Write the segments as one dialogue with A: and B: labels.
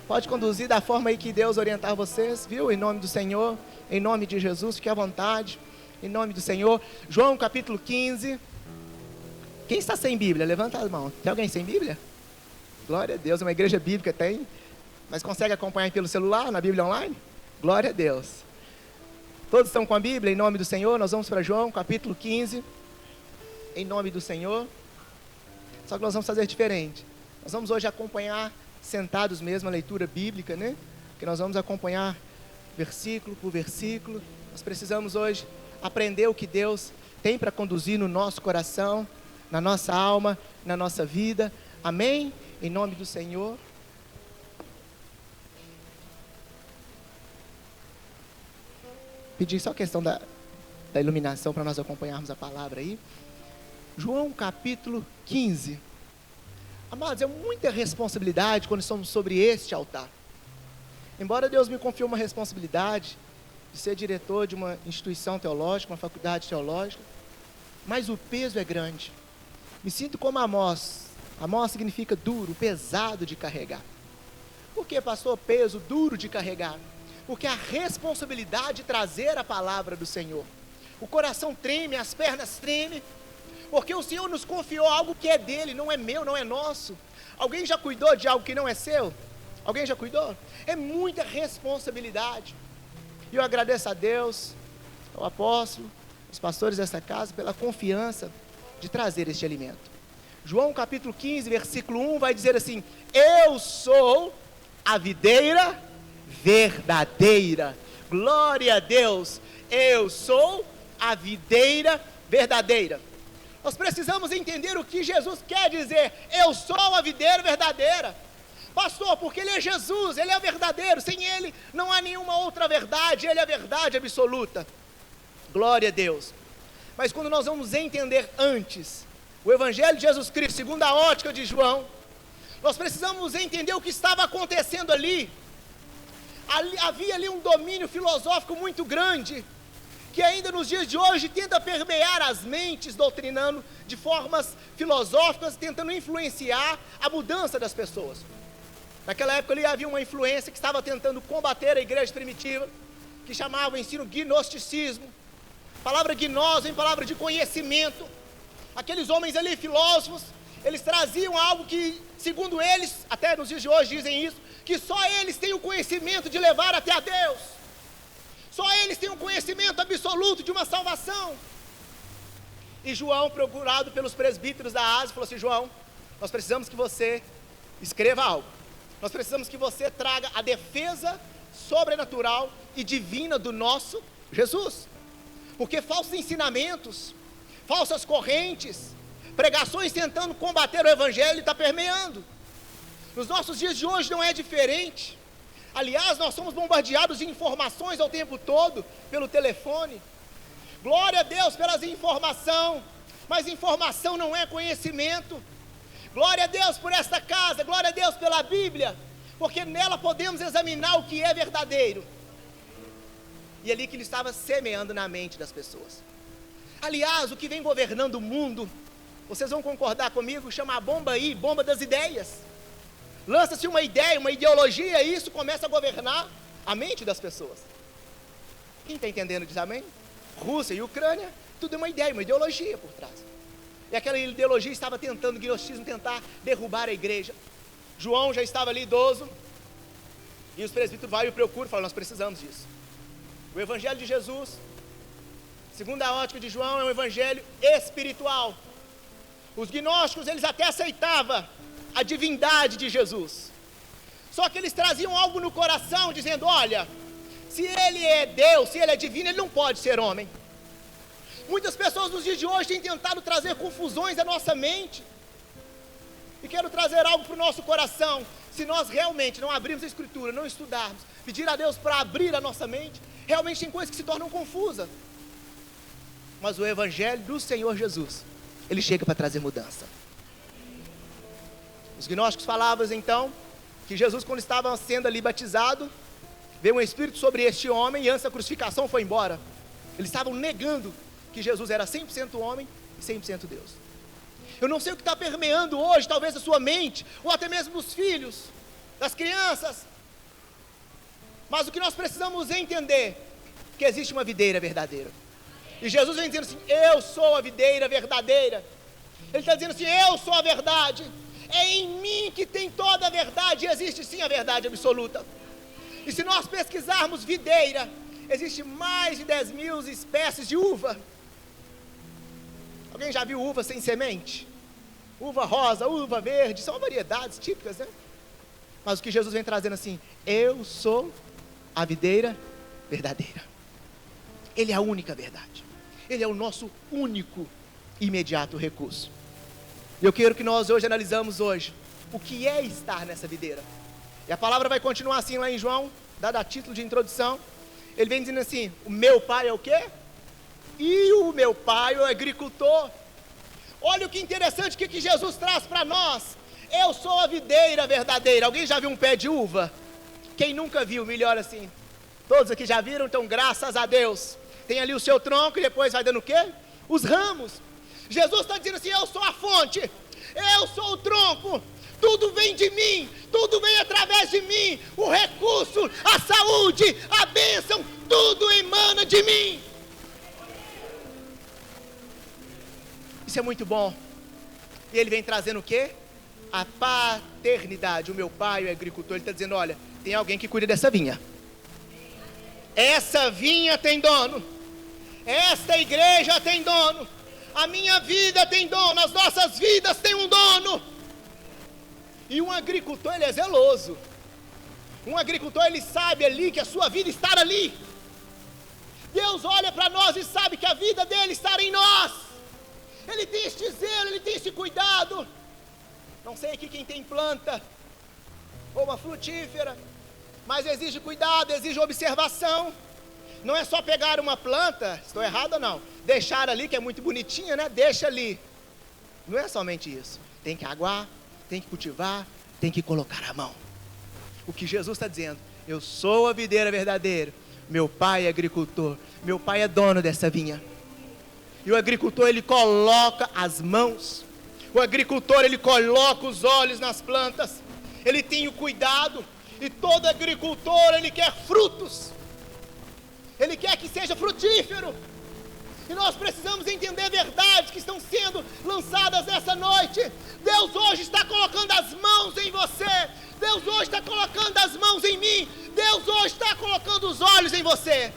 A: Pode conduzir da forma aí que Deus orientar vocês, viu? Em nome do Senhor, em nome de Jesus, fique à vontade, em nome do Senhor. João capítulo 15. Quem está sem Bíblia? Levanta a mão. Tem alguém sem Bíblia? Glória a Deus, uma igreja bíblica tem. Mas consegue acompanhar pelo celular, na Bíblia online? Glória a Deus. Todos estão com a Bíblia? Em nome do Senhor, nós vamos para João capítulo 15. Em nome do Senhor. Só que nós vamos fazer diferente. Nós vamos hoje acompanhar sentados mesmo a leitura bíblica, né? Que nós vamos acompanhar versículo por versículo. Nós precisamos hoje aprender o que Deus tem para conduzir no nosso coração, na nossa alma, na nossa vida. Amém? Em nome do Senhor. Pedir só a questão da iluminação para nós acompanharmos a palavra aí. João capítulo 15. Amados, é muita responsabilidade quando estamos sobre este altar. Embora Deus me confie uma responsabilidade de ser diretor de uma instituição teológica, uma faculdade teológica, mas o peso é grande. Me sinto como Amós. Amós significa duro, pesado de carregar. Por que, pastor, peso, duro de carregar? Porque a responsabilidade de trazer a palavra do Senhor. O coração treme, as pernas tremem, porque o Senhor nos confiou algo que é dele, não é meu, não é nosso. Alguém já cuidou de algo que não é seu? Alguém já cuidou? É muita responsabilidade. E eu agradeço a Deus, ao apóstolo, aos pastores dessa casa, pela confiança de trazer este alimento. João capítulo 15, versículo 1 vai dizer assim: eu sou a videira verdadeira. Glória a Deus. Eu sou a videira verdadeira. Nós precisamos entender o que Jesus quer dizer. Eu sou a videira verdadeira. Pastor, porque Ele é Jesus, Ele é o verdadeiro. Sem Ele não há nenhuma outra verdade. Ele é a verdade absoluta. Glória a Deus. Mas quando nós vamos entender antes o Evangelho de Jesus Cristo, segundo a ótica de João, nós precisamos entender o que estava acontecendo ali. Havia ali um domínio filosófico muito grande, que ainda nos dias de hoje tenta permear as mentes, doutrinando de formas filosóficas, tentando influenciar a mudança das pessoas. Naquela época ali havia uma influência que estava tentando combater a igreja primitiva, que chamava o ensino gnosticismo. A palavra gnose vem palavra de conhecimento. Aqueles homens ali, filósofos, eles traziam algo que, segundo eles, até nos dias de hoje dizem isso, que só eles têm o conhecimento de levar até a Deus. Só eles têm um conhecimento absoluto de uma salvação. E João, procurado pelos presbíteros da Ásia, falou assim: João, nós precisamos que você escreva algo. Nós precisamos que você traga a defesa sobrenatural e divina do nosso Jesus. Porque falsos ensinamentos, falsas correntes, pregações tentando combater o Evangelho está permeando. Nos nossos dias de hoje não é diferente. Aliás, nós somos bombardeados de informações ao tempo todo, pelo telefone. Glória a Deus pelas informações, mas informação não é conhecimento. Glória a Deus por esta casa, glória a Deus pela Bíblia, porque nela podemos examinar o que é verdadeiro. E ali que ele estava semeando na mente das pessoas. Aliás, o que vem governando o mundo, vocês vão concordar comigo, chama a bomba aí, bomba das ideias. Lança-se uma ideia, uma ideologia, e isso começa a governar a mente das pessoas. Quem está entendendo disso, amém? Rússia e Ucrânia, tudo é uma ideia, uma ideologia por trás. E aquela ideologia estava tentando, o gnosticismo, tentar derrubar a igreja. João já estava ali idoso, e os presbíteros vão e o procuram e falam: nós precisamos disso. O Evangelho de Jesus, segundo a ótica de João, é um evangelho espiritual. Os gnósticos, eles até aceitavam a divindade de Jesus, só que eles traziam algo no coração, dizendo: olha, se ele é Deus, se ele é divino, ele não pode ser homem. Muitas pessoas nos dias de hoje têm tentado trazer confusões à nossa mente, e quero trazer algo para o nosso coração. Se nós realmente não abrirmos a Escritura, não estudarmos, pedir a Deus para abrir a nossa mente, realmente tem coisas que se tornam confusas. Mas o Evangelho do Senhor Jesus, ele chega para trazer mudança. Os gnósticos falavam então que Jesus, quando estava sendo ali batizado, veio um espírito sobre este homem e antes da crucificação foi embora. Eles estavam negando que Jesus era 100% homem e 100% Deus. Eu não sei o que está permeando hoje, talvez a sua mente, ou até mesmo dos filhos, das crianças, Mas o que nós precisamos entender, que existe uma videira verdadeira. E Jesus vem dizendo assim, eu sou a videira verdadeira. Ele está dizendo assim, eu sou a verdade. É em mim que tem toda a verdade, e existe sim a verdade absoluta. E se nós pesquisarmos videira, existe mais de 10.000 espécies de uva. Alguém já viu uva sem semente? Uva rosa, uva verde, são variedades típicas, né? Mas o que Jesus vem trazendo assim, eu sou a videira verdadeira. Ele é a única verdade. Ele é o nosso único imediato recurso. E eu quero que nós hoje analisamos hoje o que é estar nessa videira. E a palavra vai continuar assim lá em João, dado a título de introdução. Ele vem dizendo assim, o meu pai é o quê? E o meu pai é o agricultor. Olha o que interessante, o que Jesus traz para nós. Eu sou a videira verdadeira. Alguém já viu um pé de uva? Quem nunca viu, melhor assim. Todos aqui já viram, então graças a Deus. Tem ali o seu tronco e depois vai dando o quê? Os ramos. Jesus está dizendo assim, eu sou a fonte, eu sou o tronco, tudo vem de mim, tudo vem através de mim, o recurso, a saúde, a bênção, tudo emana de mim. Isso é muito bom. E ele vem trazendo o quê? A paternidade. O meu pai, o agricultor, ele está dizendo, olha, tem alguém que cuida dessa vinha. Essa vinha tem dono. Esta igreja tem dono. A minha vida tem dono, as nossas vidas têm um dono. E um agricultor, ele é zeloso. Um agricultor, ele sabe ali que a sua vida está ali. Deus olha para nós e sabe que a vida dele está em nós. Ele tem este zelo, ele tem esse cuidado. Não sei aqui quem tem planta, ou uma frutífera, mas exige cuidado, exige observação. Não é só pegar uma planta, estou errado ou não? Deixar ali, que é muito bonitinha, né? Deixa ali. Não é somente isso. Tem que aguar, tem que cultivar, tem que colocar a mão. O que Jesus está dizendo, eu sou a videira verdadeira, meu pai é agricultor, meu pai é dono dessa vinha. E o agricultor, ele coloca as mãos. O agricultor, ele coloca os olhos nas plantas. Ele tem o cuidado. E todo agricultor, ele quer frutos. Ele quer que seja frutífero. E nós precisamos entender verdades que estão sendo lançadas nessa noite. Deus hoje está colocando as mãos em você. Deus hoje está colocando as mãos em mim. Deus hoje está colocando os olhos em você.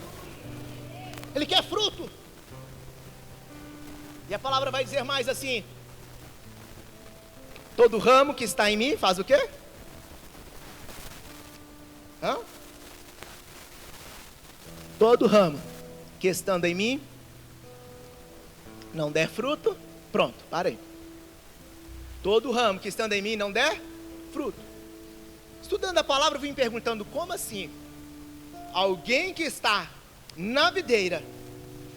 A: Ele quer fruto. E a palavra vai dizer mais assim: todo ramo que está em mim faz o quê? Todo ramo que estando em mim não der fruto, pronto, parei. Todo ramo que estando em mim não der fruto. Estudando a palavra, eu vim perguntando, como assim? Alguém que está na videira,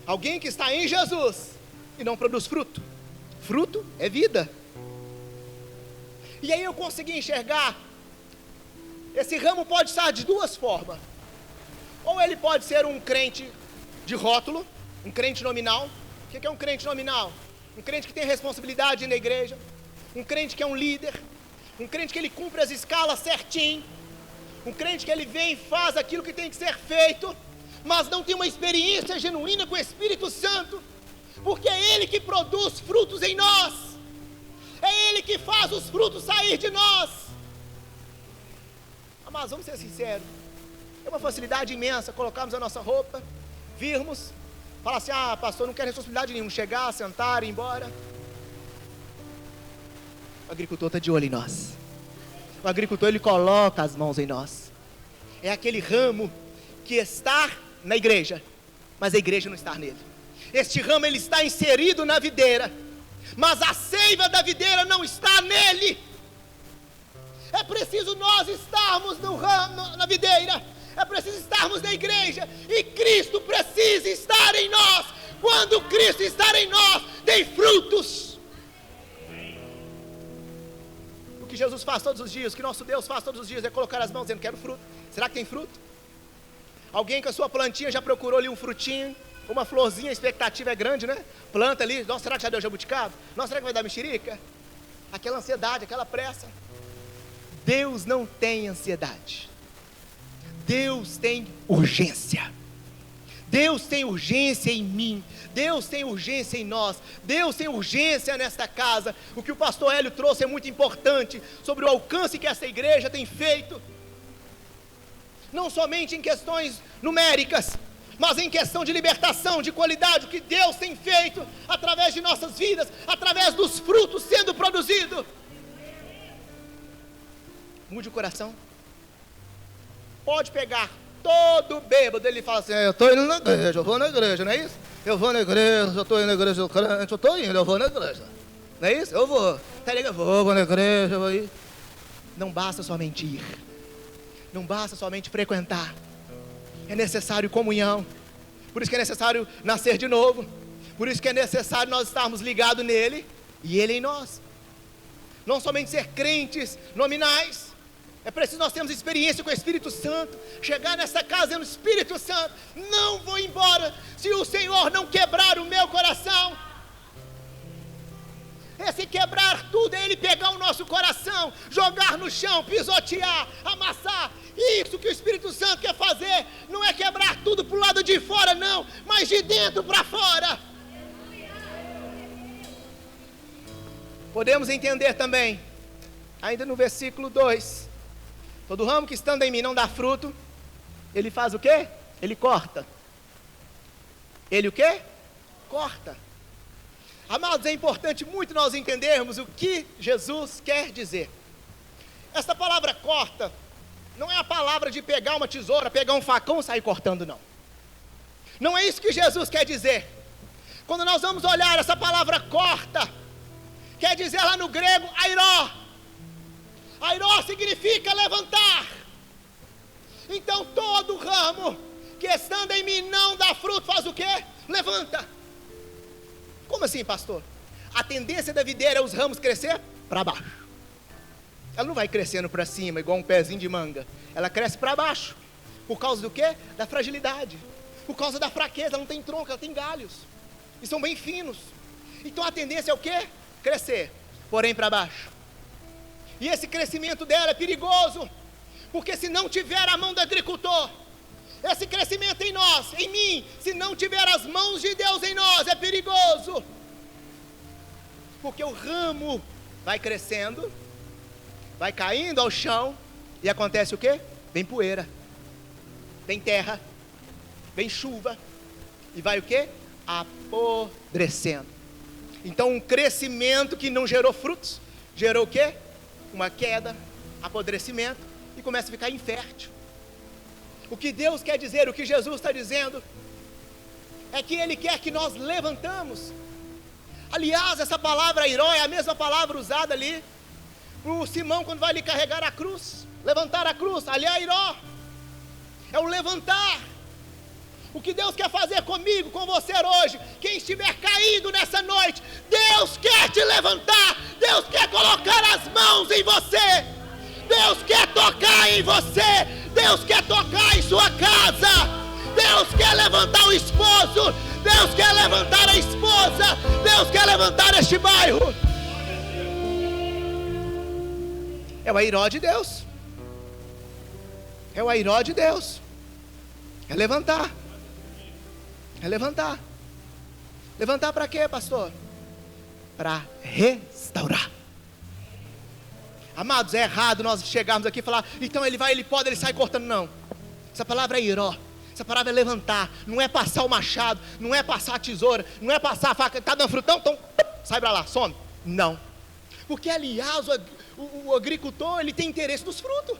A: alguém que está em Jesus e não produz fruto. Fruto é vida. E aí eu consegui enxergar, esse ramo pode estar de duas formas. Ou ele pode ser um crente de rótulo, um crente nominal. O que é um crente nominal? Um crente que tem responsabilidade na igreja, um crente que é um líder, um crente que ele cumpre as escalas certinho, um crente que ele vem e faz aquilo que tem que ser feito, mas não tem uma experiência genuína com o Espírito Santo, porque é Ele que produz frutos em nós, é Ele que faz os frutos sair de nós. Mas vamos ser sinceros, é uma facilidade imensa colocarmos a nossa roupa, virmos, falar assim, pastor, não quero responsabilidade nenhuma, chegar, sentar, ir embora. O agricultor está de olho em nós. O agricultor, ele coloca as mãos em nós. É aquele ramo que está na igreja, mas a igreja não está nele. Este ramo, ele está inserido na videira, mas a seiva da videira não está nele. É preciso nós estarmos no ramo, na videira. É preciso estarmos na igreja. E Cristo precisa estar em nós. Quando Cristo está em nós, tem frutos. O que Jesus faz todos os dias, o que nosso Deus faz todos os dias, é colocar as mãos dizendo, quero fruto. Será que tem fruto? Alguém com a sua plantinha já procurou ali um frutinho, uma florzinha, a expectativa é grande, né? Planta ali, nossa, será que já deu jabuticaba? Nossa, será que vai dar mexerica? Aquela ansiedade, aquela pressa. Deus não tem ansiedade. Deus tem urgência. Deus tem urgência em mim, Deus tem urgência em nós, Deus tem urgência nesta casa. O que o pastor Hélio trouxe é muito importante, sobre o alcance que essa igreja tem feito, não somente em questões numéricas, mas em questão de libertação, de qualidade, o que Deus tem feito, através de nossas vidas, através dos frutos sendo produzidos. Mude o coração, pode pegar todo bêbado, ele fala assim: eu estou indo na igreja, eu vou na igreja, não é isso? Eu vou na igreja, eu estou indo na igreja do crente, eu estou indo, eu vou na igreja, não é isso? Eu vou, vou na igreja, eu vou ir. Não basta somente ir, não basta somente frequentar, é necessário comunhão, por isso que é necessário nascer de novo, por isso que é necessário nós estarmos ligados nele, e ele em nós, não somente ser crentes nominais. É preciso nós termos experiência com o Espírito Santo, chegar nessa casa dizendo: Espírito Santo, não vou embora se o Senhor não quebrar o meu coração. Esse quebrar tudo é Ele pegar o nosso coração, jogar no chão, pisotear, amassar. Isso que o Espírito Santo quer fazer, não é quebrar tudo para o lado de fora não, mas de dentro para fora. Podemos entender também, ainda no versículo 2, todo ramo que estando em mim não dá fruto, ele faz o quê? Ele corta. Ele o quê? Corta. Amados, é importante muito nós entendermos o que Jesus quer dizer. Esta palavra corta, não é a palavra de pegar uma tesoura, pegar um facão e sair cortando, não. Não é isso que Jesus quer dizer. Quando nós vamos olhar essa palavra corta, quer dizer lá no grego, airó. Airó significa levantar. Então todo ramo que estando em mim não dá fruto, faz o quê? Levanta. Como assim, pastor? A tendência da videira é os ramos crescer para baixo. Ela não vai crescendo para cima igual um pezinho de manga. Ela cresce para baixo. Por causa do quê? Da fragilidade. Por causa da fraqueza, ela não tem tronco, ela tem galhos. E são bem finos. Então a tendência é o quê? Crescer, porém para baixo. E esse crescimento dela é perigoso, porque se não tiver a mão do agricultor, esse crescimento em nós, em mim, se não tiver as mãos de Deus em nós, é perigoso, porque o ramo vai crescendo, vai caindo ao chão, e acontece o quê? Vem poeira, vem terra, vem chuva, e vai o quê? Apodrecendo. Então um crescimento que não gerou frutos, gerou o quê? Uma queda, apodrecimento, e começa a ficar infértil. O que Deus quer dizer, o que Jesus está dizendo, é que Ele quer que nós levantamos. Aliás, essa palavra airó é a mesma palavra usada ali por Simão quando vai lhe carregar a cruz, levantar a cruz, ali é airó, é o levantar. O que Deus quer fazer comigo, com você hoje, quem estiver caído nessa noite, Deus quer te levantar, Deus quer colocar as mãos em você, Deus quer tocar em você, Deus quer tocar em sua casa, Deus quer levantar o esposo, Deus quer levantar a esposa, Deus quer levantar este bairro. É o airó de Deus, é o airó de Deus, é levantar. É levantar. Levantar para quê, pastor? Para restaurar. Amados, é errado nós chegarmos aqui e falar: então ele vai, ele pode, ele sai cortando. Não. Essa palavra é iró. Essa palavra é levantar. Não é passar o machado, não é passar a tesoura, não é passar a faca. Está dando frutão? Então sai para lá, some. Não. Porque aliás o agricultor, ele tem interesse nos frutos.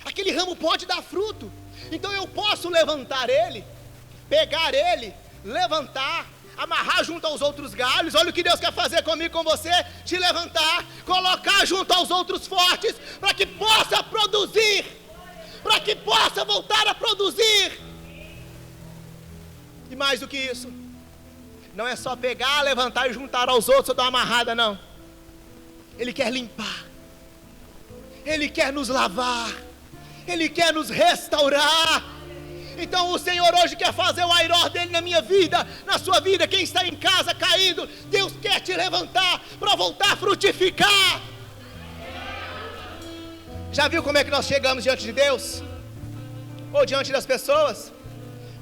A: Aquele ramo pode dar fruto. Então eu posso levantar ele, pegar ele, levantar, amarrar junto aos outros galhos. Olha o que Deus quer fazer comigo, com você: te levantar, colocar junto aos outros fortes, para que possa produzir, para que possa voltar a produzir. E mais do que isso, não é só pegar, levantar e juntar aos outros ou dar uma amarrada, não. Ele quer limpar, Ele quer nos lavar, Ele quer nos restaurar. Então o Senhor hoje quer fazer o airó dele na minha vida, na sua vida. Quem está em casa caído, Deus quer te levantar para voltar a frutificar. Já viu como é que nós chegamos diante de Deus? Ou diante das pessoas?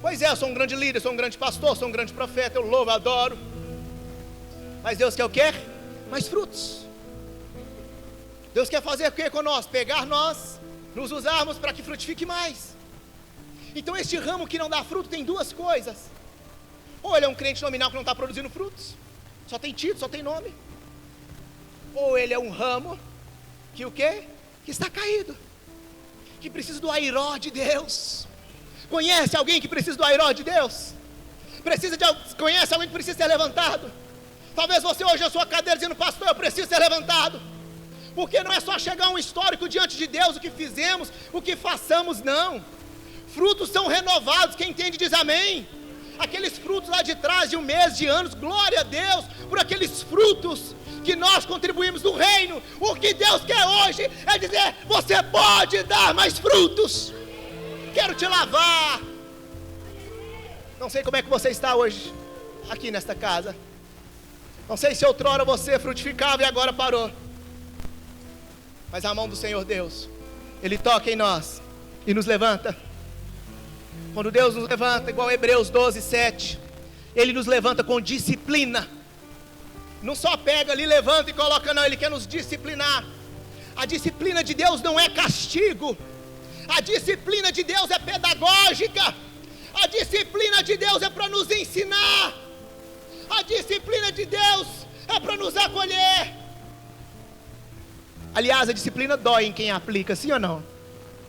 A: Pois é, eu sou um grande líder, sou um grande pastor, sou um grande profeta, eu louvo, adoro. Mas Deus quer o quê? Mais frutos. Deus quer fazer o que conosco? Pegar nós, nos usarmos para que frutifique mais. Então este ramo que não dá fruto tem duas coisas. Ou ele é um crente nominal que não está produzindo frutos, só tem título, só tem nome. Ou ele é um ramo que o quê? Que está caído, que precisa do airó de Deus. Conhece alguém que precisa do airó de Deus? Conhece alguém que precisa ser levantado? Talvez você hoje na sua cadeira dizendo: pastor, eu preciso ser levantado. Porque não é só chegar um histórico diante de Deus, o que fizemos, o que façamos, não. Frutos são renovados, quem entende diz amém. Aqueles frutos lá de trás, de um mês, de anos, glória a Deus por aqueles frutos que nós contribuímos no reino. O que Deus quer hoje é dizer: você pode dar mais frutos. Quero te lavar. Não sei como é que você está hoje aqui nesta casa. Não sei se outrora você frutificava e agora parou. Mas a mão do Senhor Deus, Ele toca em nós e nos levanta. Quando Deus nos levanta, igual Hebreus 12, 7, Ele nos levanta com disciplina. Não só pega ali, levanta e coloca, não. Ele quer nos disciplinar. A disciplina de Deus não é castigo. A disciplina de Deus é pedagógica. A disciplina de Deus é para nos ensinar. A disciplina de Deus é para nos acolher. Aliás, a disciplina dói em quem aplica, sim ou não?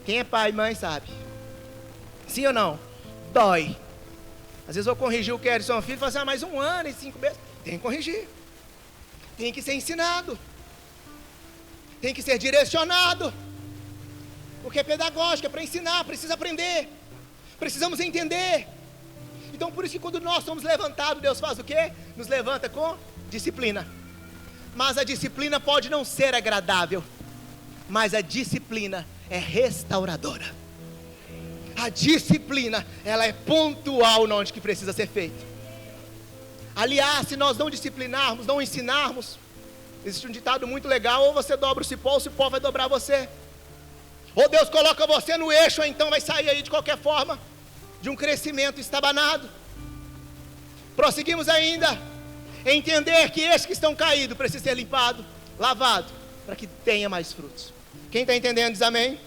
A: Quem é pai e mãe sabe. Sim ou não? Dói. Às vezes eu corrigi o Kerson, filho, e falo assim: mais 1 ano e 5 meses. Tem que corrigir. Tem que ser ensinado. Tem que ser direcionado. Porque é pedagógico, é para ensinar, precisa aprender. Precisamos entender. Então por isso que quando nós somos levantados, Deus faz o quê? Nos levanta com disciplina. Mas a disciplina pode não ser agradável, mas a disciplina é restauradora. A disciplina, ela é pontual onde que precisa ser feito. Aliás, se nós não disciplinarmos, não ensinarmos, existe um ditado muito legal: ou você dobra o cipó vai dobrar você. Ou Deus coloca você no eixo, ou então vai sair aí de qualquer forma, de um crescimento estabanado. Prosseguimos ainda, entender que esses que estão caídos precisam ser limpados, lavados, para que tenha mais frutos. Quem está entendendo diz amém?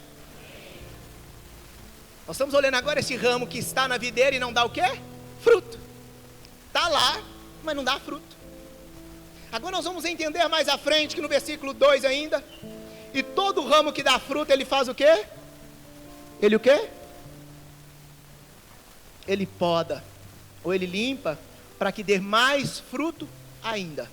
A: Nós estamos olhando agora esse ramo que está na videira e não dá o quê? Fruto. Está lá, mas não dá fruto. Agora nós vamos entender mais à frente, que no versículo 2 ainda: e todo ramo que dá fruto, ele faz o quê? Ele o quê? Ele poda, ou ele limpa, para que dê mais fruto ainda.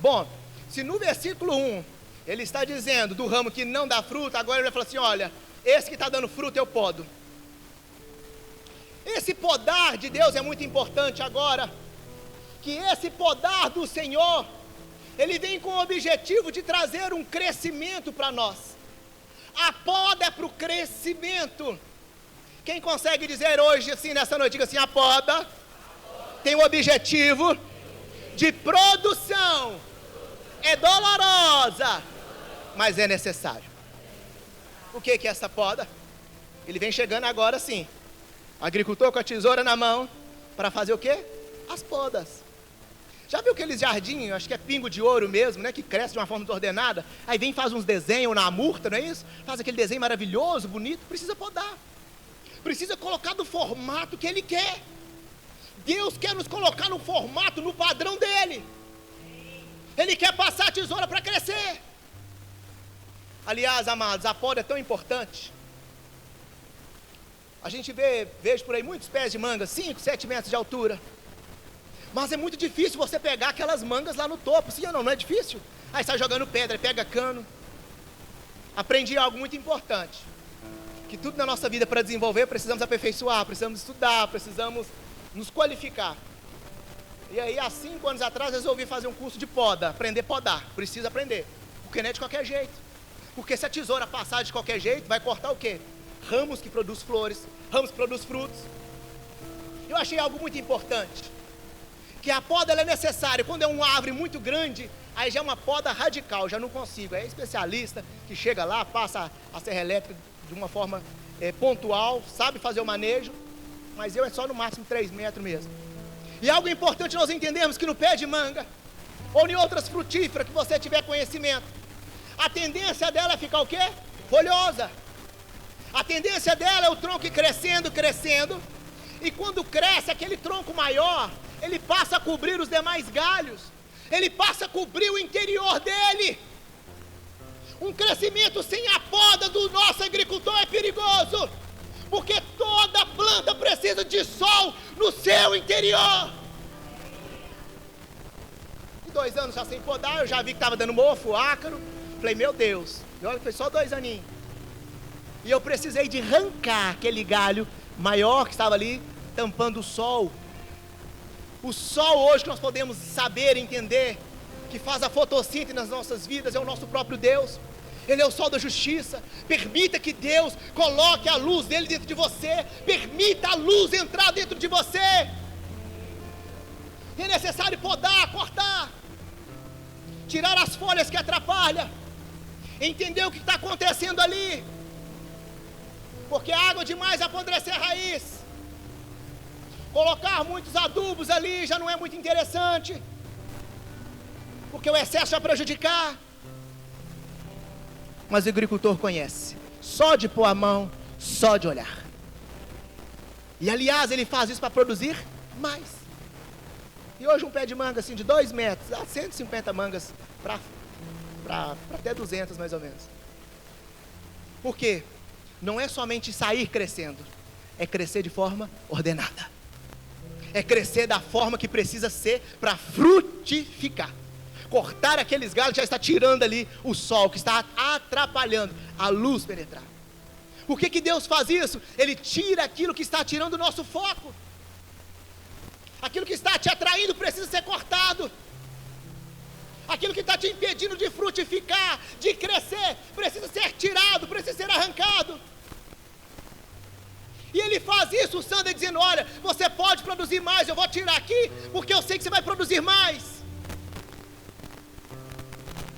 A: Bom, se no versículo 1 ele está dizendo do ramo que não dá fruto, agora ele vai falar assim: olha, esse que está dando fruto eu podo. Esse podar de Deus é muito importante agora, que esse podar do Senhor, ele vem com o objetivo de trazer um crescimento para nós. A poda é para o crescimento. Quem consegue dizer hoje assim, nessa noite, diga assim: a poda tem o objetivo de produção. É dolorosa, mas é necessário. O que é essa poda? Ele vem chegando agora sim, agricultor com a tesoura na mão, para fazer o quê? As podas. Já viu aqueles jardins, acho que é pingo de ouro mesmo, né? Que cresce de uma forma desordenada. Aí vem e faz uns desenhos na murta, não é isso? Faz aquele desenho maravilhoso, bonito. Precisa podar. Precisa colocar do formato que Ele quer. Deus quer nos colocar no formato, no padrão dEle. Ele quer passar a tesoura para crescer. Aliás, amados, a poda é tão importante. A gente vejo por aí muitos pés de manga, 5, 7 metros de altura. Mas é muito difícil você pegar aquelas mangas lá no topo, sim ou não? Não é difícil? Aí sai jogando pedra, pega cano. Aprendi algo muito importante, que tudo na nossa vida para desenvolver precisamos aperfeiçoar, precisamos estudar, precisamos nos qualificar. E aí há 5 anos atrás resolvi fazer um curso de poda, aprender a podar. Precisa aprender, porque não é de qualquer jeito. Porque se a tesoura passar de qualquer jeito, vai cortar o quê? Ramos que produz flores, ramos que produz frutos. Eu achei algo muito importante, que a poda ela é necessária. Quando é uma árvore muito grande, aí já é uma poda radical, já não consigo. É especialista que chega lá, passa a serra elétrica de uma forma pontual, sabe fazer o manejo, mas eu é só no máximo 3 metros mesmo. E algo importante nós entendermos que no pé de manga, ou em outras frutíferas que você tiver conhecimento, a tendência dela é ficar o quê? Folhosa. A tendência dela é o tronco ir crescendo, crescendo, e quando cresce aquele tronco maior, ele passa a cobrir os demais galhos, ele passa a cobrir o interior dele. Um crescimento sem a poda do nosso agricultor é perigoso, porque toda planta precisa de sol no seu interior. E 2 anos já sem podar, eu já vi que estava dando mofo, ácaro. Falei, meu Deus, e olha que foi só 2 aninhos. E eu precisei de arrancar aquele galho maior que estava ali, tampando o sol. O sol hoje que nós podemos saber, entender, que faz a fotossíntese nas nossas vidas, é o nosso próprio Deus. Ele é o sol da justiça. Permita que Deus coloque a luz dele dentro de você. Permita a luz entrar dentro de você. É necessário podar, cortar, tirar as folhas que atrapalham, entender o que está acontecendo ali, porque a água demais apodrece a raiz. Colocar muitos adubos ali já não é muito interessante, porque o excesso vai prejudicar. Mas o agricultor conhece, só de pôr a mão, só de olhar. E aliás, ele faz isso para produzir mais. E hoje um pé de manga assim de 2 metros, dá 150 mangas para até 200 mais ou menos. Por quê? Não é somente sair crescendo, é crescer de forma ordenada. É crescer da forma que precisa ser para frutificar. Cortar aqueles galhos que já está tirando ali o sol, que está atrapalhando a luz penetrar. Por que Deus faz isso? Ele tira aquilo que está tirando o nosso foco. Aquilo que está te atraindo precisa ser cortado. Aquilo que está te impedindo de frutificar, de crescer, precisa ser tirado, precisa ser arrancado. E ele faz isso, o Sander, dizendo, olha, você pode produzir mais, eu vou tirar aqui, porque eu sei que você vai produzir mais.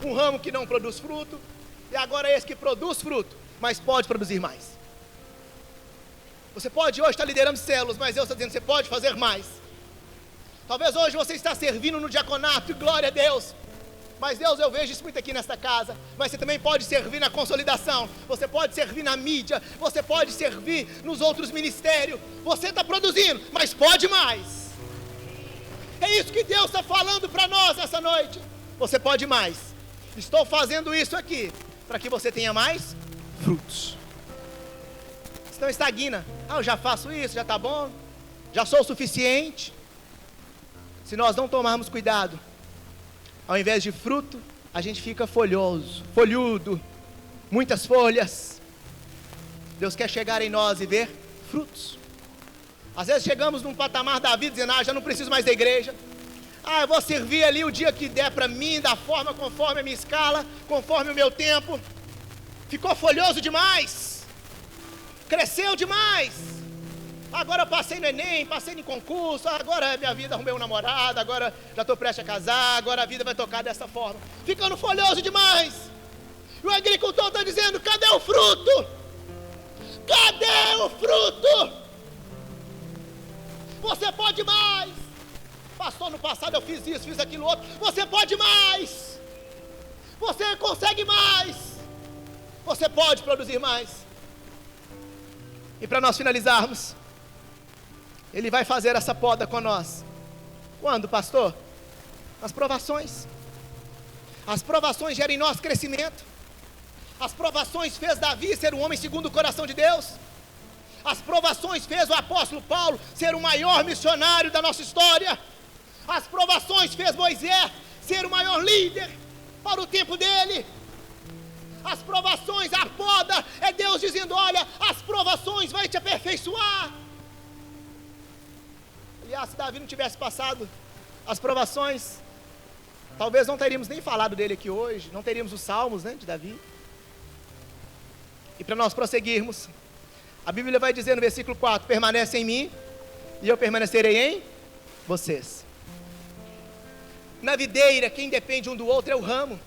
A: Um ramo que não produz fruto, e agora esse que produz fruto, mas pode produzir mais. Você pode hoje estar liderando células, mas Deus está dizendo, você pode fazer mais. Talvez hoje você está servindo no diaconato, e glória a Deus. Mas Deus, eu vejo isso muito aqui nesta casa. Mas você também pode servir na consolidação. Você pode servir na mídia. Você pode servir nos outros ministérios. Você está produzindo, mas pode mais. É isso que Deus está falando para nós nessa noite. Você pode mais. Estou fazendo isso aqui para que você tenha mais frutos. Se não estagna, eu já faço isso, já está bom, já sou o suficiente. Se nós não tomarmos cuidado, ao invés de fruto, a gente fica folhoso, folhudo, muitas folhas. Deus quer chegar em nós e ver frutos. Às vezes chegamos num patamar da vida dizendo, já não preciso mais da igreja. Eu vou servir ali o dia que der para mim, da forma conforme a minha escala, conforme o meu tempo. Ficou folhoso demais, cresceu demais. Agora eu passei no Enem, passei em concurso, agora minha vida, arrumei um namorado, agora já estou prestes a casar, agora a vida vai tocar dessa forma. Ficando folhoso demais. E o agricultor está dizendo, cadê o fruto? Cadê o fruto? Você pode mais. Pastor, no passado eu fiz isso, fiz aquilo outro. Você pode mais. Você consegue mais. Você pode produzir mais. E para nós finalizarmos, Ele vai fazer essa poda com nós. Quando, pastor? Nas provações. As provações geram em nós crescimento. As provações fez Davi ser um homem segundo o coração de Deus. As provações fez o apóstolo Paulo ser o maior missionário da nossa história. As provações fez Moisés ser o maior líder para o tempo dele. As provações, a poda, é Deus dizendo, olha, as provações vai te aperfeiçoar. Aliás, se Davi não tivesse passado as provações, talvez não teríamos nem falado dele aqui hoje, não teríamos os salmos, de Davi. E para nós prosseguirmos, a Bíblia vai dizer no versículo 4, permanece em mim, e eu permanecerei em vocês. Na videira, quem depende um do outro é o ramo.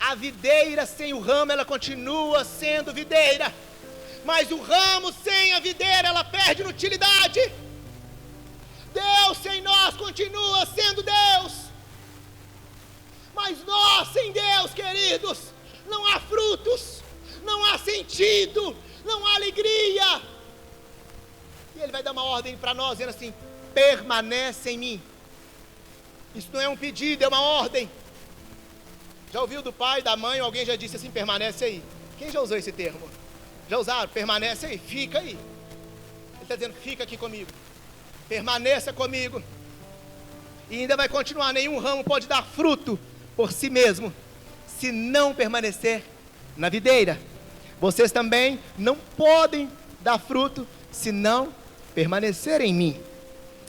A: A videira sem o ramo, ela continua sendo videira. Mas o ramo sem a videira, ela perde utilidade. Deus sem nós continua sendo Deus. Mas nós sem Deus, queridos, não há frutos, não há sentido, não há alegria. E Ele vai dar uma ordem para nós, dizendo assim: permanece em mim. Isso não é um pedido, é uma ordem. Já ouviu do pai, da mãe, ou alguém já disse assim: permanece aí? Quem já usou esse termo? Já usaram? Permanece aí, fica aí. Ele está dizendo: fica aqui comigo, permaneça comigo. E ainda vai continuar: nenhum ramo pode dar fruto por si mesmo, se não permanecer na videira. Vocês também não podem dar fruto, se não permanecer em mim.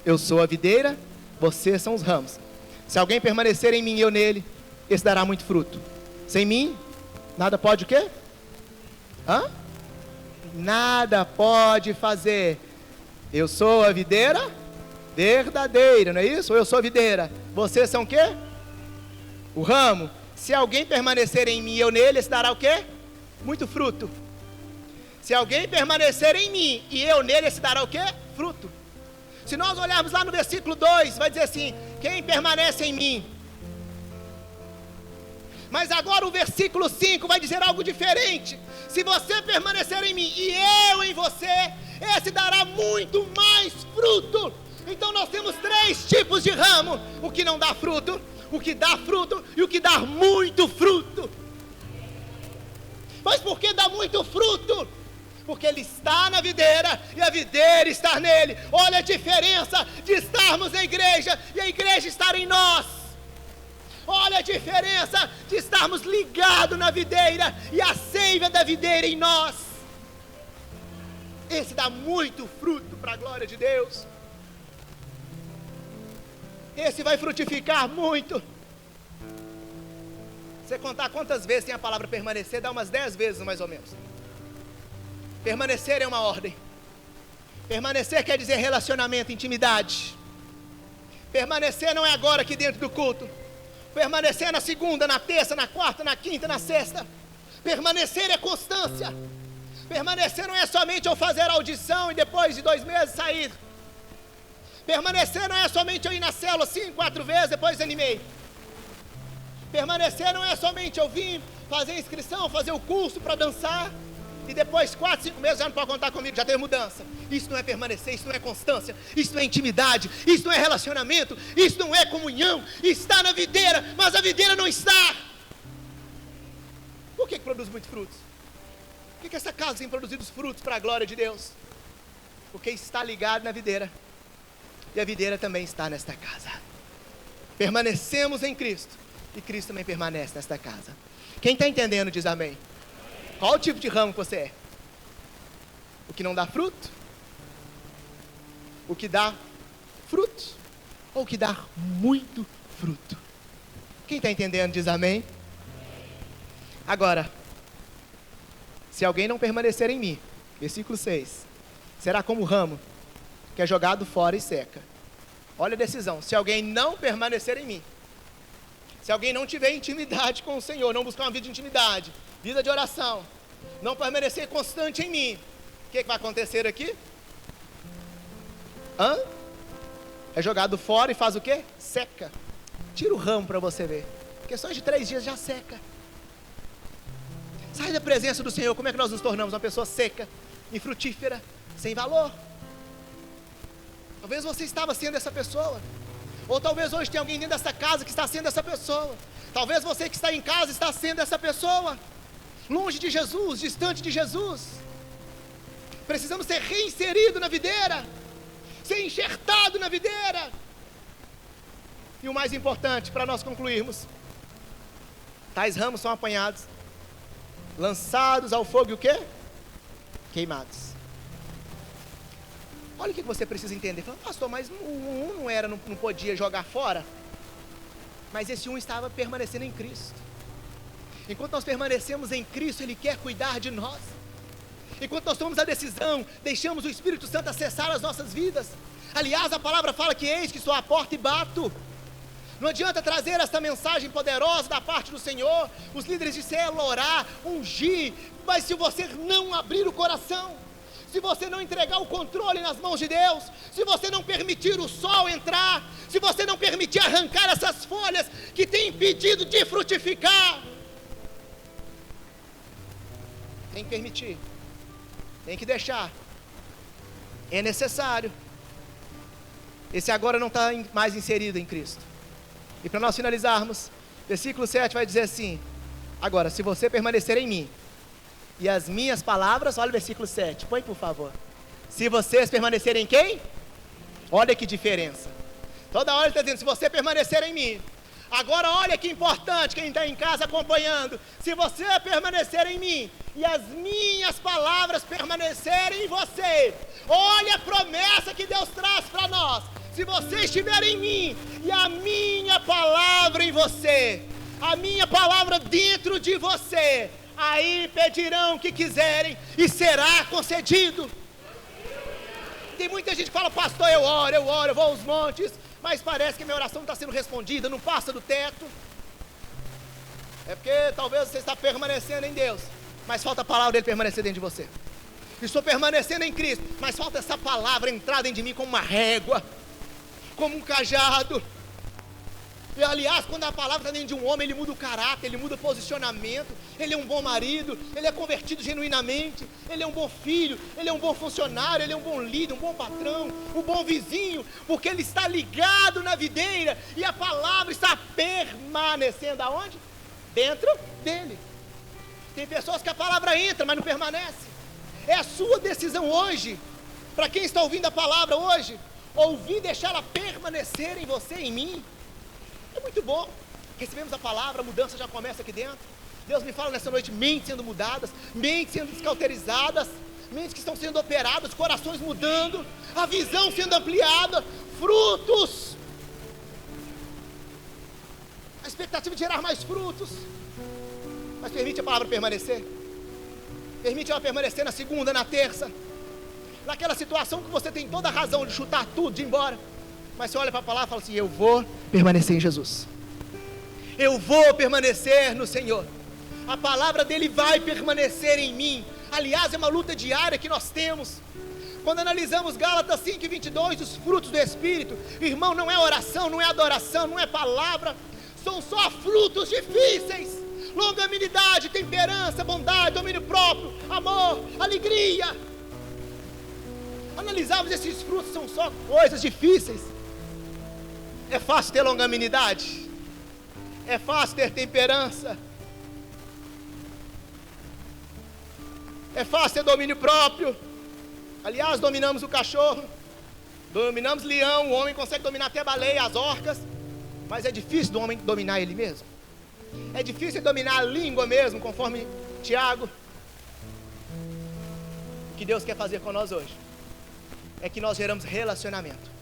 A: Eu sou a videira, vocês são os ramos. Se alguém permanecer em mim e eu nele, esse dará muito fruto. Sem mim, nada pode o quê? Nada pode fazer. Eu sou a videira verdadeira, não é isso? Ou eu sou a videira, vocês são o quê? O ramo. Se alguém permanecer em mim e eu nele, esse dará o quê? Muito fruto. Se alguém permanecer em mim e eu nele, esse dará o quê? Fruto. Se nós olharmos lá no versículo 2, vai dizer assim: quem permanece em mim. Mas agora o versículo 5 vai dizer algo diferente: se você permanecer em mim e eu em você, esse dará muito mais fruto. Então nós temos 3 tipos de ramo: o que não dá fruto, o que dá fruto e o que dá muito fruto. Mas por que dá muito fruto? Porque ele está na videira e a videira está nele. Olha a diferença de estarmos na igreja e a igreja estar em nós. Olha a diferença de estarmos ligados na videira e a seiva da videira em nós. Esse dá muito fruto para a glória de Deus. Esse vai frutificar muito. Você contar quantas vezes tem a palavra permanecer, dá umas 10 vezes mais ou menos. Permanecer é uma ordem. Permanecer quer dizer relacionamento, intimidade. Permanecer não é agora aqui dentro do culto. Permanecer na segunda, na terça, na quarta, na quinta, na sexta. Permanecer é constância. Permanecer não é somente eu fazer audição e depois de 2 meses sair. Permanecer não é somente eu ir na célula 5, 4 vezes, depois animei. Permanecer não é somente eu vir fazer inscrição, fazer o curso para dançar e depois 4, 5 meses já não pode contar comigo, já teve mudança. Isso não é permanecer, isso não é constância, isso não é intimidade, isso não é relacionamento, isso não é comunhão. Está na videira, mas a videira não está. Por que produz muitos frutos? Por que essa casa tem produzido os frutos para a glória de Deus? Porque está ligado na videira e a videira também está nesta casa. Permanecemos em Cristo e Cristo também permanece nesta casa. Quem está entendendo diz amém. Qual o tipo de ramo que você é? O que não dá fruto? O que dá fruto? Ou o que dá muito fruto? Quem está entendendo diz amém. Agora, se alguém não permanecer em mim, versículo 6, será como o ramo que é jogado fora e seca. Olha a decisão: se alguém não permanecer em mim, se alguém não tiver intimidade com o Senhor, não buscar uma vida de intimidade, vida de oração, não permanecer constante em mim, o que vai acontecer aqui? É jogado fora e faz o quê? Seca. Tira o ramo para você ver. Questões de 3 dias já seca. Sai da presença do Senhor, como é que nós nos tornamos uma pessoa seca, infrutífera, sem valor? Talvez você estava sendo essa pessoa. Ou talvez hoje tem alguém dentro dessa casa que está sendo essa pessoa. Talvez você que está em casa está sendo essa pessoa. Longe de Jesus, distante de Jesus. Precisamos ser reinseridos na videira. Ser enxertado na videira. E o mais importante, para nós concluirmos: tais ramos são apanhados, lançados ao fogo e o quê? Queimados. Olha o que você precisa entender. Fala: pastor, mas um não podia jogar fora. Mas esse um estava permanecendo em Cristo. Enquanto nós permanecemos em Cristo, Ele quer cuidar de nós. Enquanto nós tomamos a decisão, deixamos o Espírito Santo acessar as nossas vidas. Aliás, a palavra fala que eis que estou à porta e bato. Não adianta trazer essa mensagem poderosa da parte do Senhor, os líderes de célula orar, ungir, mas se você não abrir o coração, se você não entregar o controle nas mãos de Deus, se você não permitir o sol entrar, se você não permitir arrancar essas folhas que têm impedido de frutificar, tem que permitir, tem que deixar, é necessário. Esse agora não está mais inserido em Cristo. E para nós finalizarmos, versículo 7 vai dizer assim: agora, se você permanecer em mim, e as minhas palavras, olha o versículo 7, põe por favor. Se vocês permanecerem em quem? Olha que diferença. Toda hora ele está dizendo, se você permanecer em mim. Agora olha que importante, quem está em casa acompanhando. Se você permanecer em mim, e as minhas palavras permanecerem em você. Olha a promessa que Deus traz para nós. Se você estiver em mim, e a minha palavra em você, a minha palavra dentro de você, aí pedirão o que quiserem e será concedido. Tem muita gente que fala, pastor, eu oro, eu vou aos montes, mas parece que minha oração não está sendo respondida, não passa do teto. É porque talvez você está permanecendo em Deus, mas falta a palavra dele permanecer dentro de você. Estou permanecendo em Cristo, mas falta essa palavra entrar dentro de mim como uma régua, como um cajado. E aliás, quando a palavra está dentro de um homem, ele muda o caráter, ele muda o posicionamento, ele é um bom marido, ele é convertido genuinamente, ele é um bom filho, ele é um bom funcionário, ele é um bom líder, um bom patrão, um bom vizinho, porque ele está ligado na videira e a palavra está permanecendo aonde? Dentro dele. Tem pessoas que a palavra entra, mas não permanece. É a sua decisão hoje, para quem está ouvindo a palavra hoje, ouvir e deixá-la permanecer em você e em mim. É muito bom, recebemos a palavra, a mudança já começa aqui dentro. Deus me fala nessa noite, mentes sendo mudadas, mentes sendo descauterizadas, mentes que estão sendo operadas, corações mudando, a visão sendo ampliada, frutos, a expectativa de gerar mais frutos. Mas permite a palavra permanecer, permite ela permanecer na segunda, na terça, naquela situação que você tem toda a razão de chutar tudo, de ir embora, mas você olha para a palavra e fala assim, eu vou permanecer em Jesus, eu vou permanecer no Senhor, a palavra dele vai permanecer em mim. Aliás, é uma luta diária que nós temos. Quando analisamos Gálatas 5:22, os frutos do Espírito, irmão, não é oração, não é adoração, não é palavra, são só frutos difíceis: longanimidade, temperança, bondade, domínio próprio, amor, alegria. Analisarmos esses frutos, são só coisas difíceis. É fácil ter longanimidade, é fácil ter temperança, é fácil ter domínio próprio. Aliás, dominamos o cachorro, dominamos leão, o homem consegue dominar até a baleia, as orcas, mas é difícil do homem dominar ele mesmo. É difícil dominar a língua mesmo, conforme Tiago. O que Deus quer fazer com nós hoje é que nós geramos relacionamento.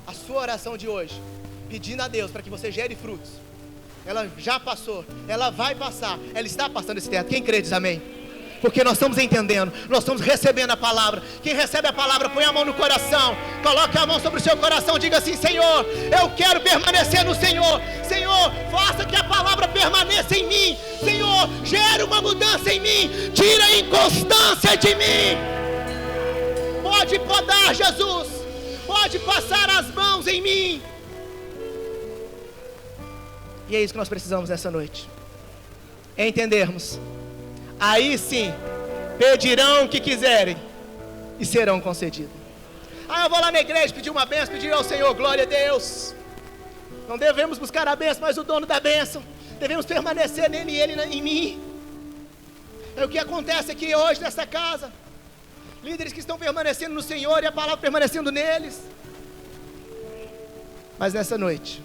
A: A sua oração de hoje, pedindo a Deus para que você gere frutos, ela já passou, ela vai passar, ela está passando esse teto. Quem crê diz amém? Porque nós estamos entendendo, nós estamos recebendo a palavra. Quem recebe a palavra, põe a mão no coração, coloque a mão sobre o seu coração, diga assim: Senhor, eu quero permanecer no Senhor. Senhor, faça que a palavra permaneça em mim. Senhor, gere uma mudança em mim, tira a inconstância de mim. Pode podar, Jesus, pode passar as mãos em mim. E é isso que nós precisamos nessa noite, é entendermos. Aí sim, pedirão o que quiserem e serão concedidos. Eu vou lá na igreja pedir uma bênção, pedir ao Senhor, glória a Deus. Não devemos buscar a bênção, mas o dono da bênção. Devemos permanecer nele e ele em mim. É o que acontece aqui hoje nessa casa. Líderes que estão permanecendo no Senhor e a palavra permanecendo neles. Mas nessa noite,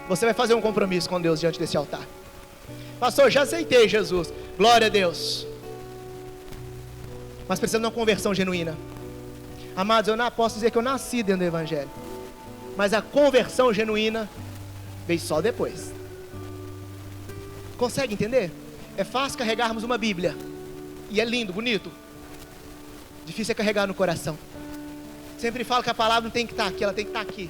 A: você vai fazer um compromisso com Deus diante desse altar. Pastor, já aceitei Jesus, glória a Deus, mas precisamos de uma conversão genuína. Amados, eu não posso dizer que eu nasci dentro do Evangelho, mas a conversão genuína veio só depois. Consegue entender? É fácil carregarmos uma Bíblia, e é lindo, bonito. Difícil é carregar no coração. Sempre falo que a palavra não tem que estar aqui, ela tem que estar aqui.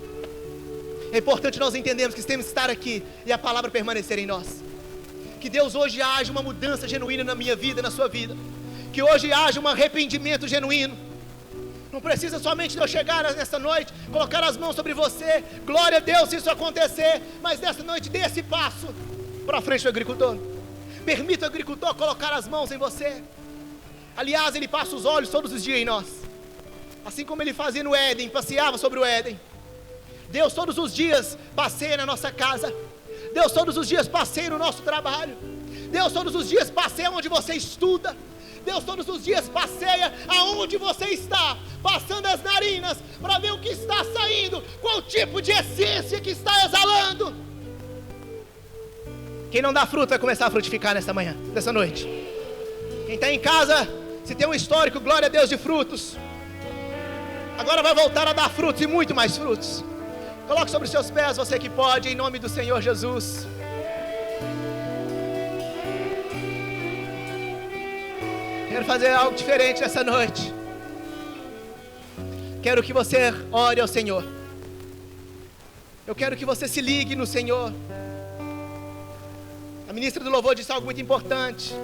A: É importante nós entendermos que temos que estar aqui e a palavra permanecer em nós. Que Deus hoje haja uma mudança genuína na minha vida, na sua vida. Que hoje haja um arrependimento genuíno. Não precisa somente de eu chegar nessa noite, colocar as mãos sobre você, glória a Deus se isso acontecer, mas nessa noite dê esse passo para frente do agricultor. Permita o agricultor colocar as mãos em você. Aliás, ele passa os olhos todos os dias em nós. Assim como ele fazia no Éden, passeava sobre o Éden. Deus todos os dias passeia na nossa casa. Deus todos os dias passeia no nosso trabalho. Deus todos os dias passeia onde você estuda. Deus todos os dias passeia aonde você está, passando as narinas para ver o que está saindo, qual tipo de essência que está exalando. Quem não dá fruto vai começar a frutificar nessa noite. Quem está em casa, se tem um histórico, glória a Deus, de frutos, agora vai voltar a dar frutos e muito mais frutos. Coloque sobre os seus pés, você que pode, em nome do Senhor Jesus. Quero fazer algo diferente nessa noite. Quero que você ore ao Senhor. Eu quero que você se ligue no Senhor. A ministra do louvor disse algo muito importante.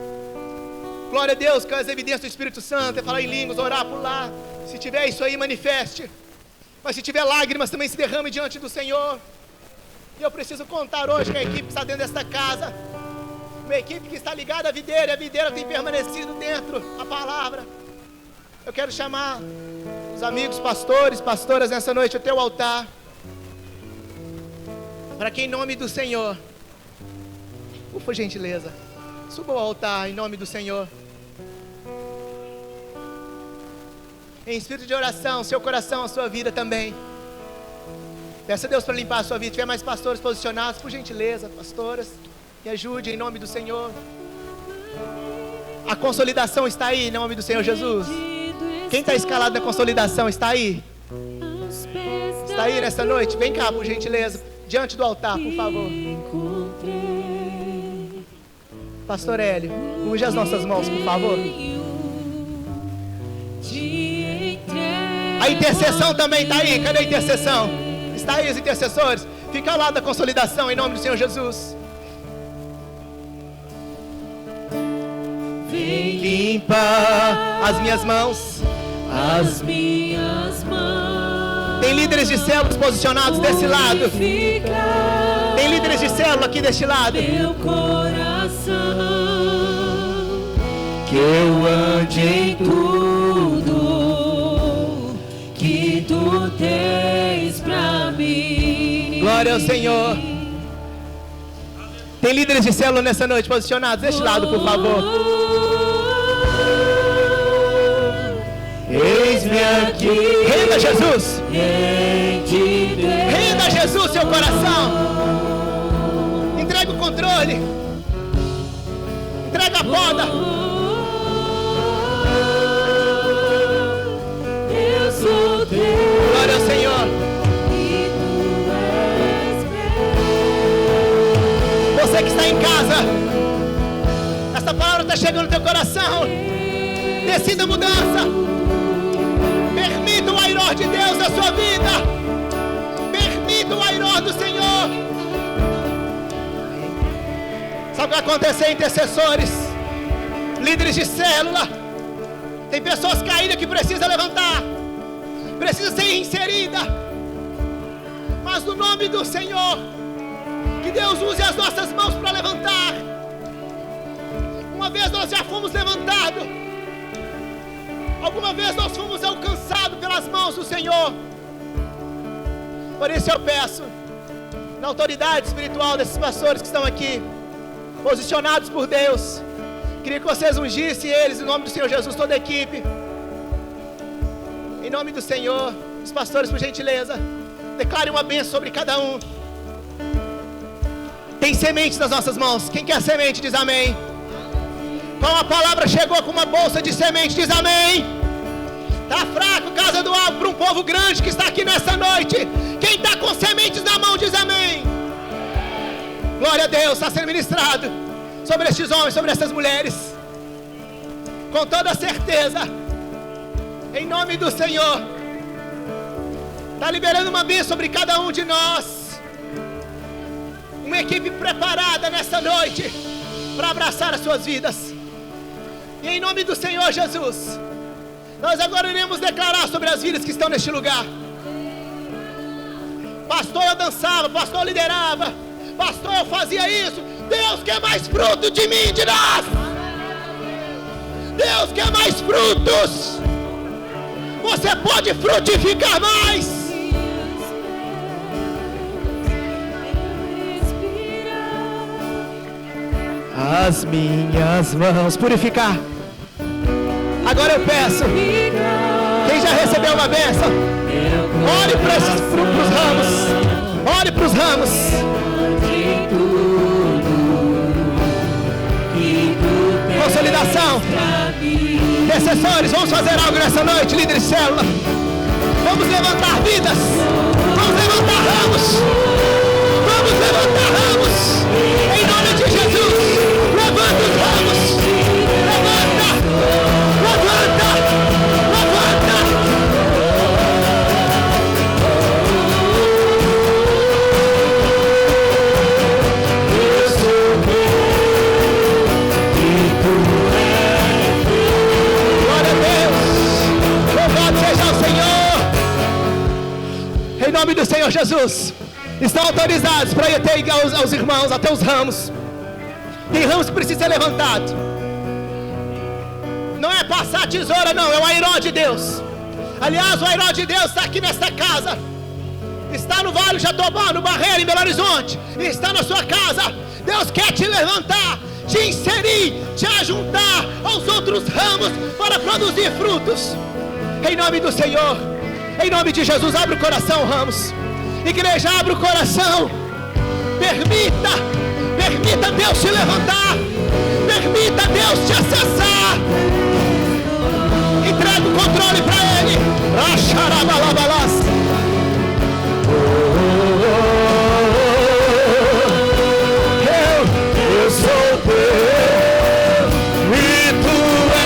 A: Glória a Deus, com as evidências do Espírito Santo, é falar em línguas, orar por lá. Se tiver isso aí, manifeste. Mas se tiver lágrimas, também se derrame diante do Senhor. E eu preciso contar hoje com a equipe que está dentro desta casa. Uma equipe que está ligada à videira, e a videira tem permanecido dentro da palavra. Eu quero chamar os amigos pastores, pastoras nessa noite até o altar, para que em nome do Senhor, por gentileza, suba ao altar em nome do Senhor. Em espírito de oração, seu coração, a sua vida também. Peça a Deus para limpar a sua vida. Se tiver mais pastores posicionados, por gentileza, pastoras, me ajude em nome do Senhor. A consolidação está aí em nome do Senhor Jesus. Quem está escalado na consolidação está aí? Está aí nessa noite? Vem cá, por gentileza, diante do altar, por favor. Pastor Hélio, unge as nossas mãos, por favor. A intercessão também está aí. Cadê a intercessão? Está aí os intercessores. Fica ao lado da consolidação em nome do Senhor Jesus. Vem limpar as minhas mãos.
B: As minhas mãos.
A: Tem líderes de células posicionados desse lado. Tem líderes de célula aqui deste lado.
B: Meu coração, que eu ande em tudo que tu tens pra mim.
A: Glória ao Senhor. Tem líderes de célula nessa noite posicionados deste lado, por favor.
B: Eis-me aqui.
A: Renda, Jesus.
B: Renda,
A: Jesus, seu coração. Entrega o controle. Entrega a poda.
B: Eu sou teu.
A: Glória ao Senhor.
B: E tu és meu.
A: Você que está em casa, essa palavra está chegando no teu coração. Decida a mudança. Permita o airó de Deus na sua vida. Permita o airó do Senhor. Sabe o que vai acontecer, intercessores, líderes de célula? Tem pessoas caídas que precisam levantar, precisa ser inserida. Mas no nome do Senhor, que Deus use as nossas mãos para levantar. Uma vez nós já fomos levantados. Alguma vez nós fomos alcançados pelas mãos do Senhor. Por isso eu peço, na autoridade espiritual desses pastores que estão aqui, posicionados por Deus, queria que vocês ungissem eles em nome do Senhor Jesus, toda a equipe. Em nome do Senhor, os pastores, por gentileza, declare uma bênção sobre cada um. Tem sementes nas nossas mãos. Quem quer semente diz amém. Qual a palavra chegou com uma bolsa de semente, diz amém. Está fraco, casa do alvo, para um povo grande que está aqui nessa noite. Quem está com sementes na mão, diz amém. Glória a Deus, está sendo ministrado sobre estes homens, sobre essas mulheres. Com toda certeza, em nome do Senhor, está liberando uma bênção sobre cada um de nós. uma equipe preparada nessa noite para abraçar as suas vidas. E em nome do Senhor Jesus, nós agora iremos declarar sobre as vidas que estão neste lugar. Pastor, eu dançava, pastor, eu liderava, pastor, eu fazia isso. Deus quer mais fruto de mim, de nós. Deus quer mais frutos. Você pode frutificar mais. As minhas mãos, purificar. Agora eu peço, quem já recebeu uma bênção, olhe para os ramos. Olhe para os ramos. Consolidação. Intercessores, vamos fazer algo nessa noite, líderes de célula. Vamos levantar vidas. Vamos levantar ramos. Vamos levantar ramos. Em nome de Jesus. Levanta os ramos. Levanta. Levanta. Levanta. Glória a Deus. Louvado seja o Senhor. Em nome do Senhor Jesus. Estão autorizados para ir até aos irmãos, até os ramos. Tem ramos que precisam ser levantados. Não é passar a tesoura, não. É o airó de Deus. Aliás, o airó de Deus está aqui nesta casa. Está no Vale do Jatobá, no Barreiro, em Belo Horizonte. Está na sua casa. Deus quer te levantar, te inserir, te ajuntar aos outros ramos para produzir frutos. Em nome do Senhor. Em nome de Jesus, abre o coração, ramos. Igreja, abre o coração. Permita Deus te levantar. Permita Deus te acessar. Entrega o controle para Ele. Eu sou teu e tu és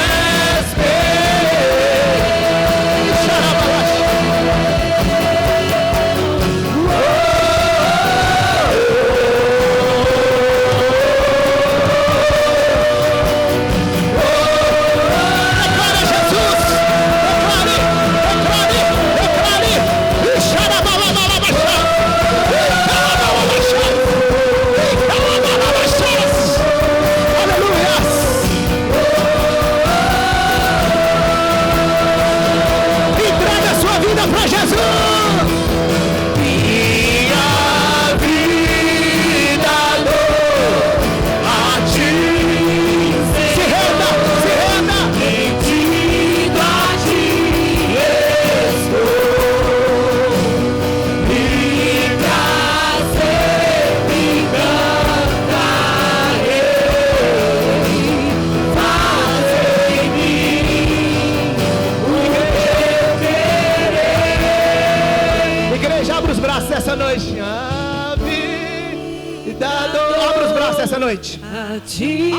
A: essa noite.
B: A ti,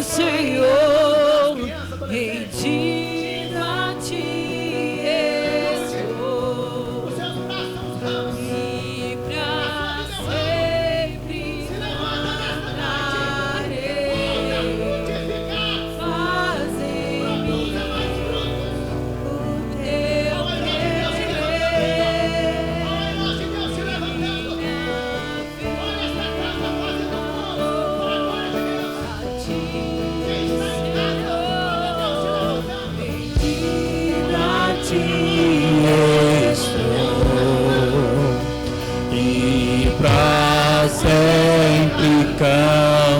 B: Senhor, rendido a ti estou, e pra sempre cantarei. Faz em mim o teu
C: sempre cantarei,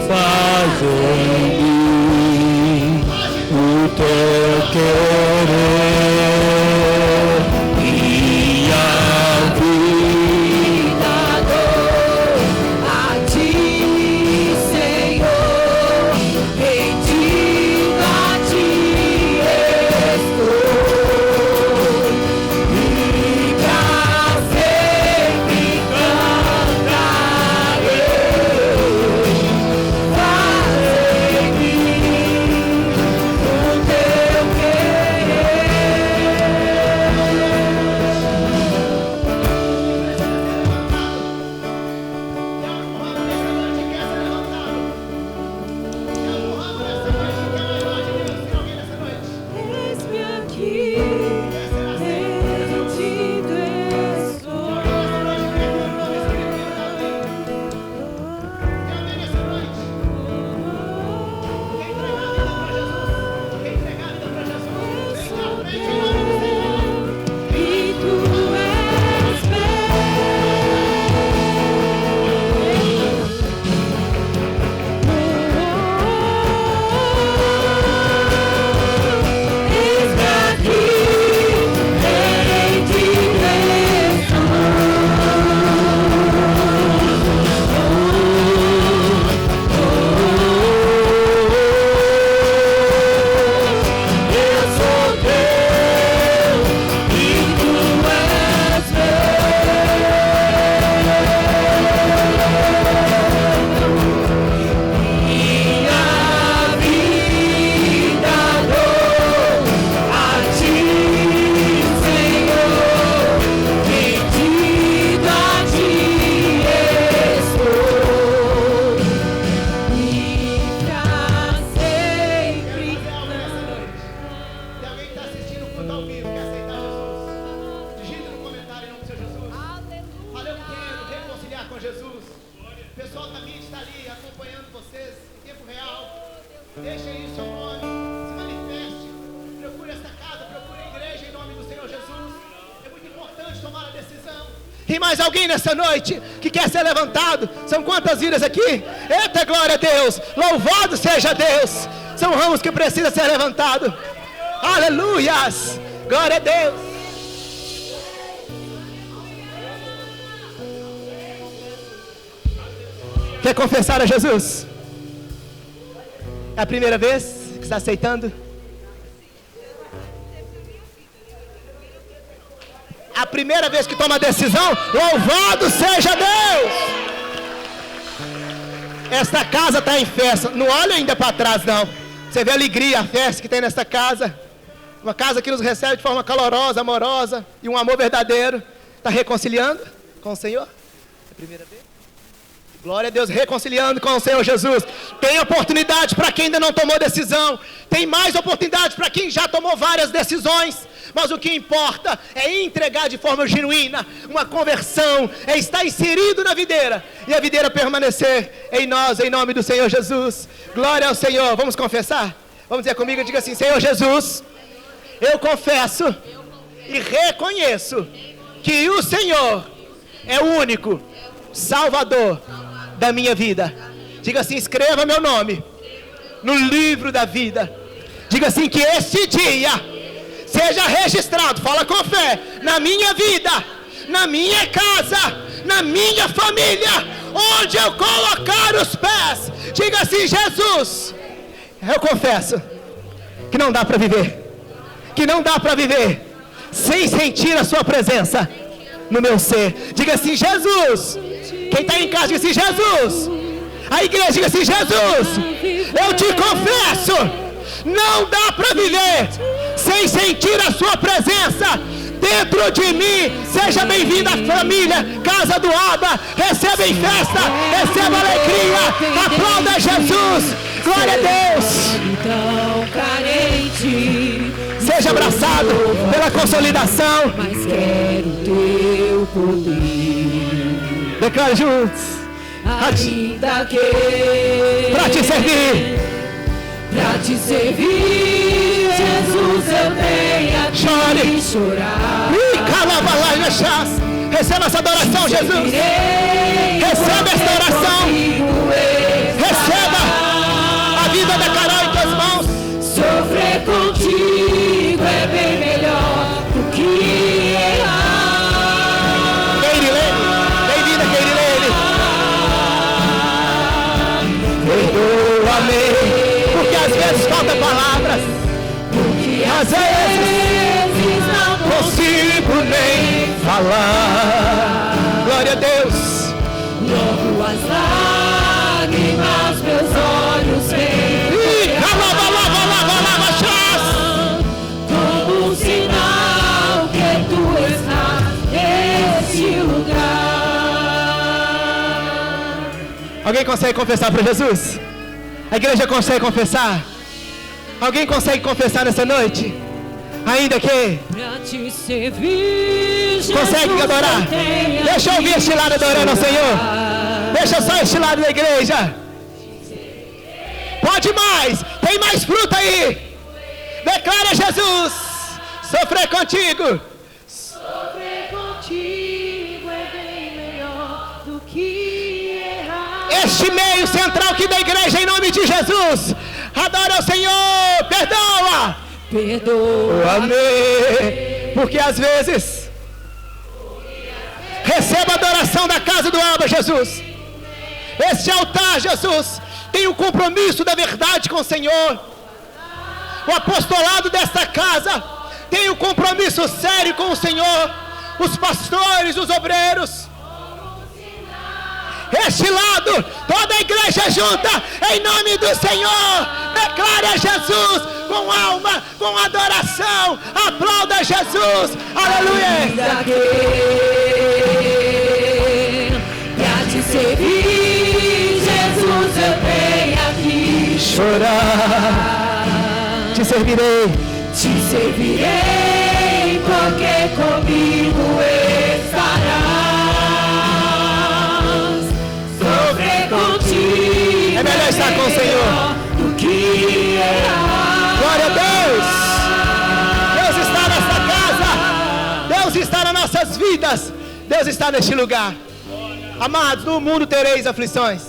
C: faz em mim o teu querer e a vida dou a ti, Senhor, rendido a ti estou, e pra sempre cantarei, faz em mim o teu querer.
A: Deixa aí o seu nome, se manifeste. Procure essa casa, procure a igreja em nome do Senhor Jesus. É muito importante tomar a decisão. Tem mais alguém nessa noite que quer ser levantado? São quantas vidas aqui? Eita, glória a Deus! Louvado seja Deus! São ramos que precisam ser levantados. Aleluias! Glória a Deus! Quer confessar a Jesus? É a primeira vez que está aceitando? A primeira vez que toma a decisão? Louvado seja Deus! Esta casa está em festa. Não olha ainda para trás, não. Você vê a alegria, a festa que tem nesta casa. Uma casa que nos recebe de forma calorosa, amorosa e um amor verdadeiro. Está reconciliando com o Senhor? É a primeira vez? Glória a Deus, reconciliando com o Senhor Jesus. Tem oportunidade para quem ainda não tomou decisão. Tem mais oportunidade para quem já tomou várias decisões. Mas o que importa é entregar de forma genuína uma conversão, é estar inserido na videira e a videira permanecer em nós, em nome do Senhor Jesus. Glória ao Senhor. Vamos confessar? Vamos dizer comigo, diga assim: Senhor Jesus, eu confesso e reconheço que o Senhor é o único Salvador da minha vida. Diga assim: escreva meu nome no livro da vida. Diga assim: que este dia seja registrado, fala com fé, na minha vida, na minha casa, na minha família, onde eu colocar os pés. Diga assim: Jesus, eu confesso que não dá para viver, que não dá para viver sem sentir a sua presença no meu ser. Diga assim: Jesus. Quem está em casa, diga assim: Jesus. A igreja, diga assim: Jesus, eu te confesso, não dá para viver sem sentir a sua presença dentro de mim. Seja bem-vindo à família Casa do Abba. Receba em festa, receba alegria, aplauda Jesus. Glória a Deus.
B: Tão carente,
A: seja abraçado pela consolidação.
B: mas quero teu poder.
A: Declare juntos.
B: Ainda que
A: Para te servir,
B: pra te servir, Jesus, eu tenha
A: Chore.
B: que chorar.
A: Receba essa adoração, Jesus. Receba esta oração. Receba a vida da Carol em tuas mãos.
B: Sofrer contigo é bem melhor do que errar.
A: Keirilene, bem-vinda, Keirilene. Perdoa-me, porque às vezes faltam palavras.
B: Porque
A: Às vezes
B: não
A: consigo nem falar. Glória a Deus.
B: logo as lágrimas meus olhos veem. Como um sinal que tu estás nesse lugar.
A: Alguém consegue confessar para Jesus? A igreja consegue confessar? Alguém consegue confessar nessa noite? Ainda que
B: Pra te servir, Jesus,
A: consegue adorar?
B: eu tenho
A: Deixa eu ouvir este lado adorando ao Senhor. Deixa só este lado da igreja. Pode mais. Tem mais fruta aí. Declara Jesus. Sofrer contigo.
B: Sofrer contigo é bem melhor do que errar.
A: Este meio central aqui da igreja em nome de Jesus. Adora ao Senhor. Perdoa.
B: Perdoa.
A: Amém. Porque às vezes receba a adoração da casa do Abba, Jesus. Este altar, Jesus, tem o compromisso da verdade com o Senhor. O apostolado desta casa tem o compromisso sério com o Senhor. Os pastores, os obreiros. Este lado, toda a igreja junta, em nome do Senhor. Declare a Jesus com alma, com adoração. Aplauda Jesus. Aleluia.
B: Pra te servir, Jesus, eu venho aqui
A: Chorar. Te servirei.
B: Te servirei, porque comigo estarás. Sofrer contigo
A: É melhor estar com o Senhor.
B: do que
A: Glória a Deus. Deus está nesta casa. Deus está nas nossas vidas. Deus está neste lugar. Amados, no mundo tereis aflições,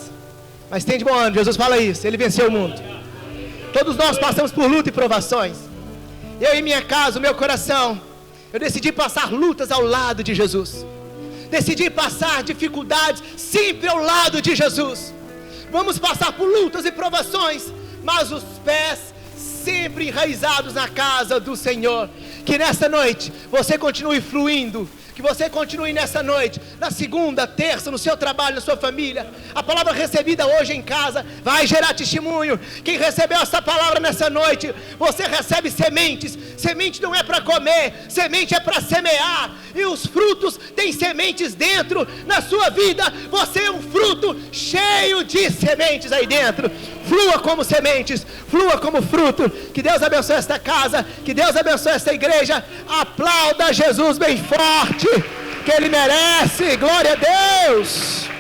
A: mas tem de bom ânimo. Jesus fala isso, Ele venceu o mundo. Todos nós passamos por luta e provações. Eu em minha casa, o meu coração, eu decidi passar lutas ao lado de Jesus. Decidi passar dificuldades sempre ao lado de Jesus. Vamos passar por lutas e provações, mas os pés sempre enraizados na casa do Senhor. Que nesta noite você continue fluindo. Que você continue nessa noite, na segunda, terça, no seu trabalho, na sua família. A palavra recebida hoje em casa vai gerar testemunho. Quem recebeu essa palavra nessa noite, você recebe sementes. Semente não é para comer, semente é para semear. E os frutos têm sementes dentro. Na sua vida, você é um fruto cheio de sementes aí dentro. Flua como sementes, flua como fruto. Que Deus abençoe esta casa, que Deus abençoe esta igreja. Aplauda Jesus bem forte, que Ele merece. Glória a Deus.